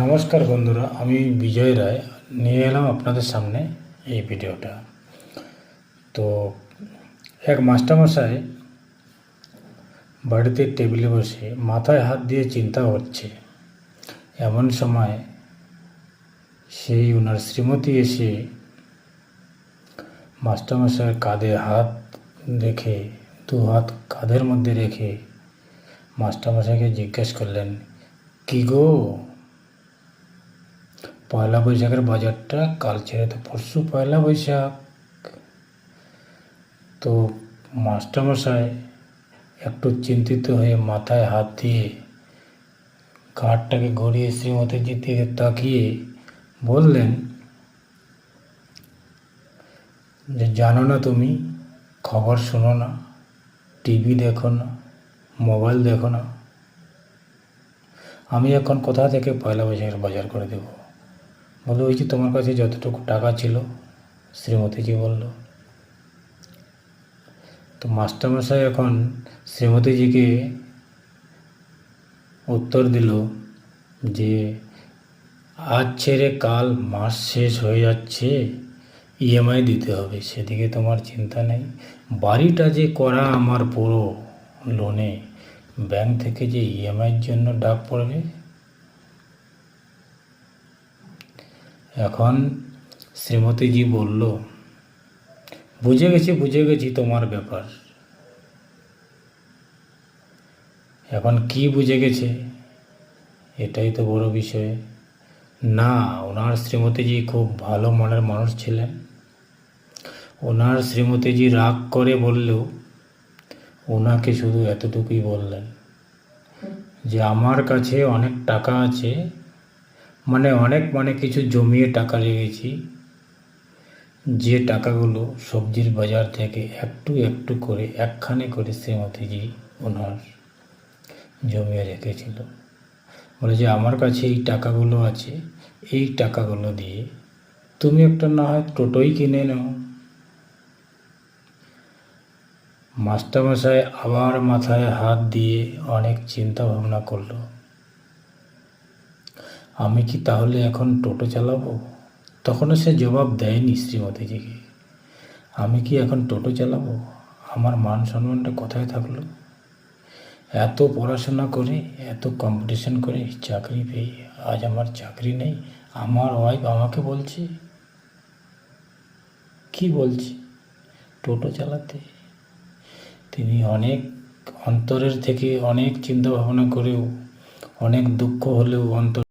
নমস্কার বন্ধুরা, আমি বিজয় রায় নিয়ে এলাম আপনাদের সামনে এই ভিডিওটা। তো এক মাস্টারমশাই বাড়িতে টেবিলে বসে মাথায় হাত দিয়ে চিন্তা হচ্ছে। এমন সময় সেই ওনার শ্রীমতী এসে মাস্টারমশাইয়ের কাঁধে হাত রেখে, দু হাত কাঁধের মধ্যে রেখে মাস্টারমশাইকে জিজ্ঞেস করলেন, কি গো, পয়লা বৈশাখের বাজারটা কাল ছেড়ে তো পরশু পয়লা বৈশাখ। তো মাস্টারমশাই একটু চিন্তিত হয়ে মাথায় হাত দিয়ে ঘাটটাকে ঘুরিয়ে শ্রীমতীজির দিকে তাকিয়ে বললেন যে, জানো না তুমি, খবর শোনো না, টিভি দেখো না, মোবাইল দেখো না, আমি এখন কোথা থেকে পয়লা বৈশাখের বাজার করে দেবো? বলে, ওই যে তোমার কাছে যতটুকু টাকা ছিল। শ্রীমতীজি বলল। তো মাস্টারমশাই এখন শ্রীমতীজিকে উত্তর দিল যে, আজ ছেড়ে কাল মাস শেষ হয়ে যাচ্ছে, ইএমআই দিতে হবে, সেদিকে তোমার চিন্তা নেই। বাড়িটা যে করা আমার পুরো লোনে, ব্যাংক থেকে যে ইএমআইয়ের জন্য ডাক পড়বে। এখন শ্রীমতীজি বলল, বুঝে গেছি তোমার ব্যাপার। এখন কি বুঝে গেছে, এটাই তো বড় বিষয় না। ওনার শ্রীমতীজি খুব ভালো মনের মানুষ ছিলেন। ওনার শ্রীমতীজি রাগ করে বললেও ওনাকে শুধু এতটুকুই বললেন যে, আমার কাছে অনেক টাকা আছে, মানে কিছু জমিয়ে টাকা রেখেছি, যে টাকাগুলো সবজির বাজার থেকে একটু একটু করে, একখানে করে শ্রীমতীজি ওনার জমিয়ে রেখেছিল। বলে যে, আমার কাছে এই টাকাগুলো আছে, এই টাকাগুলো দিয়ে তুমি একটা না হয় টোটোই কিনে নাও। মাস্টারমশাই আবার মাথায় হাত দিয়ে অনেক চিন্তা ভাবনা করল। আমি কি তাহলে এখন টোটো চালাবো? তখনও সে জবাব দেয়নি শ্রীমতীজিকে। আমি কি এখন টোটো চালাবো? আমার মান সম্মানটা কোথায় থাকলো? এত পড়াশোনা করে, এত কম্পিটিশন করে চাকরি পেয়ে আজ আমার চাকরি নেই। আমার ওয়াইফ আমাকে বলছে, কি বলছে, টোটো চালাতে। তিনি অনেক অন্তরের থেকে অনেক চিন্তা ভাবনা করেও, অনেক দুঃখ হলেও অন্তর